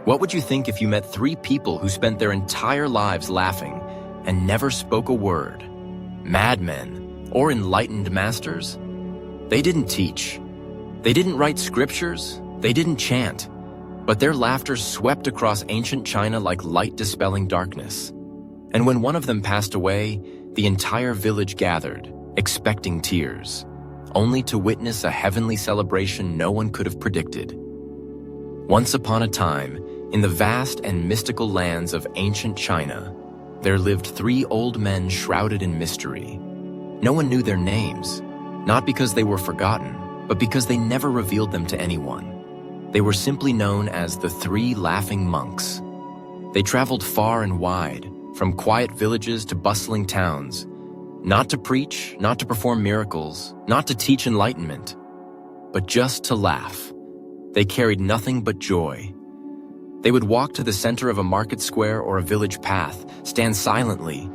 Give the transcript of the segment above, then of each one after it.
What would you think if you met three people who spent their entire lives laughing and never spoke a word? Madmen or enlightened masters? They didn't teach. They didn't write scriptures. They didn't chant. But their laughter swept across ancient China like light dispelling darkness. And when one of them passed away, the entire village gathered, expecting tears, only to witness a heavenly celebration no one could have predicted. Once upon a time, in the vast and mystical lands of ancient China, there lived three old men shrouded in mystery. No one knew their names, not because they were forgotten, but because they never revealed them to anyone. They were simply known as the Three Laughing Monks. They traveled far and wide, from quiet villages to bustling towns, not to preach, not to perform miracles, not to teach enlightenment, but just to laugh. They carried nothing but joy. They would walk to the center of a market square or a village path, stand silently,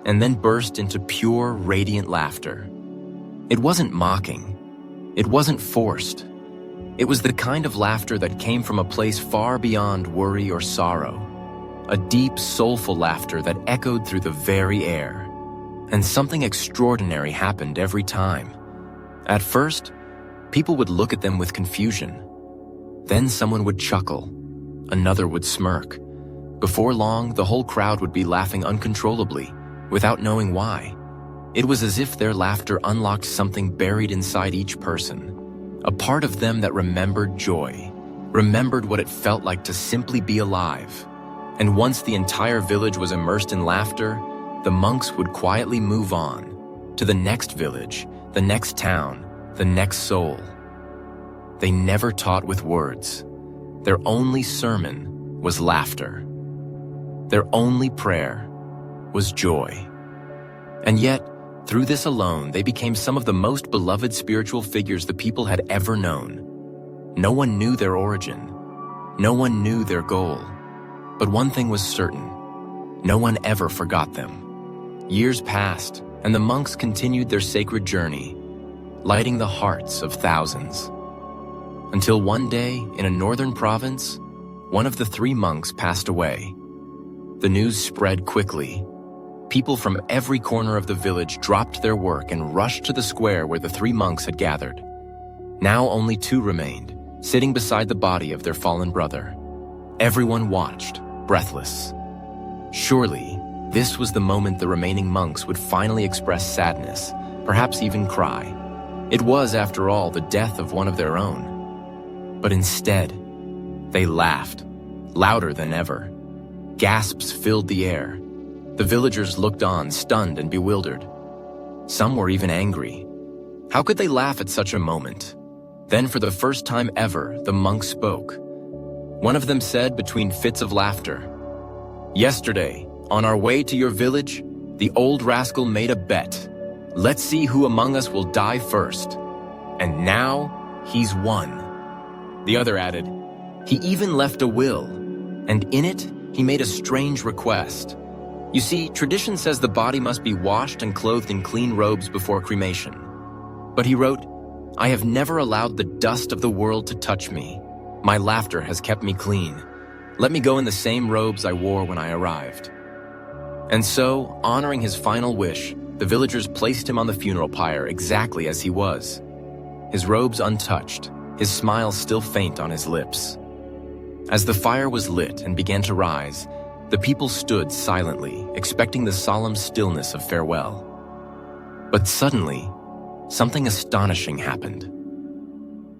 and then burst into pure, radiant laughter. It wasn't mocking. It wasn't forced. It was the kind of laughter that came from a place far beyond worry or sorrow. A deep, soulful laughter that echoed through the very air. And something extraordinary happened every time. At first, people would look at them with confusion. Then someone would chuckle. Another would smirk. Before long, the whole crowd would be laughing uncontrollably, without knowing why. It was as if their laughter unlocked something buried inside each person. A part of them that remembered joy, remembered what it felt like to simply be alive. And once the entire village was immersed in laughter, the monks would quietly move on to the next village, the next town, the next soul. They never taught with words. Their only sermon was laughter. Their only prayer was joy. And yet, through this alone, they became some of the most beloved spiritual figures the people had ever known. No one knew their origin. No one knew their goal. But one thing was certain. No one ever forgot them. Years passed, and the monks continued their sacred journey, lighting the hearts of thousands. Until one day, in a northern province, one of the three monks passed away. The news spread quickly. People from every corner of the village dropped their work and rushed to the square where the three monks had gathered. Now only two remained, sitting beside the body of their fallen brother. Everyone watched, breathless. Surely, this was the moment the remaining monks would finally express sadness, perhaps even cry. It was, after all, the death of one of their own. But instead, they laughed, louder than ever. Gasps filled the air. The villagers looked on, stunned and bewildered. Some were even angry. How could they laugh at such a moment? Then, for the first time ever, the monks spoke. One of them said between fits of laughter, "Yesterday, on our way to your village, the old rascal made a bet. Let's see who among us will die first. And now, he's won." The other added, "He even left a will, and in it, he made a strange request. You see, tradition says the body must be washed and clothed in clean robes before cremation. But he wrote, 'I have never allowed the dust of the world to touch me. My laughter has kept me clean. Let me go in the same robes I wore when I arrived.' And so, honoring his final wish, the villagers placed him on the funeral pyre exactly as he was. His robes untouched, his smile still faint on his lips. As the fire was lit and began to rise, the people stood silently, expecting the solemn stillness of farewell. But suddenly, something astonishing happened.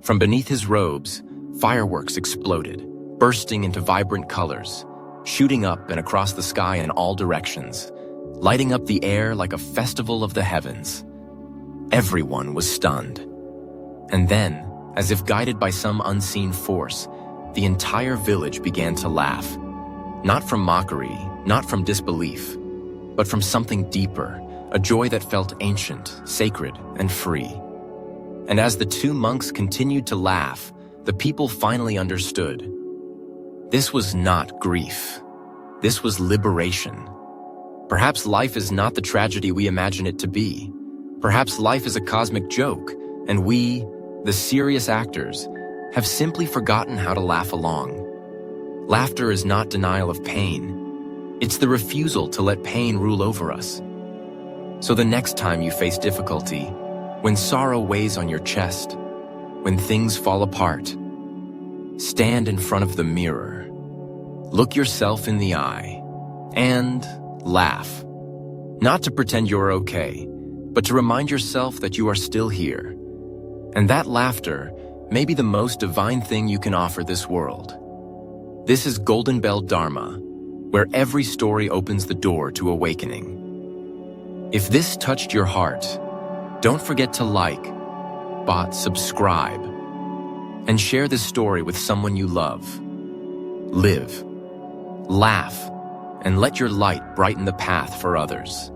From beneath his robes, fireworks exploded, bursting into vibrant colors, shooting up and across the sky in all directions, lighting up the air like a festival of the heavens. Everyone was stunned. And then, as if guided by some unseen force, the entire village began to laugh. Not from mockery, not from disbelief, but from something deeper, a joy that felt ancient, sacred, and free. And as the two monks continued to laugh, the people finally understood. This was not grief. This was liberation. Perhaps life is not the tragedy we imagine it to be. Perhaps life is a cosmic joke, and we, the serious actors, have simply forgotten how to laugh along. Laughter is not denial of pain. It's the refusal to let pain rule over us. So the next time you face difficulty, when sorrow weighs on your chest, when things fall apart, stand in front of the mirror, look yourself in the eye, and laugh. Not to pretend you're okay, but to remind yourself that you are still here. And that laughter may be the most divine thing you can offer this world. This is Golden Bell Dharma, where every story opens the door to awakening. If this touched your heart, don't forget to like, subscribe, and share this story with someone you love. Live, laugh, and let your light brighten the path for others.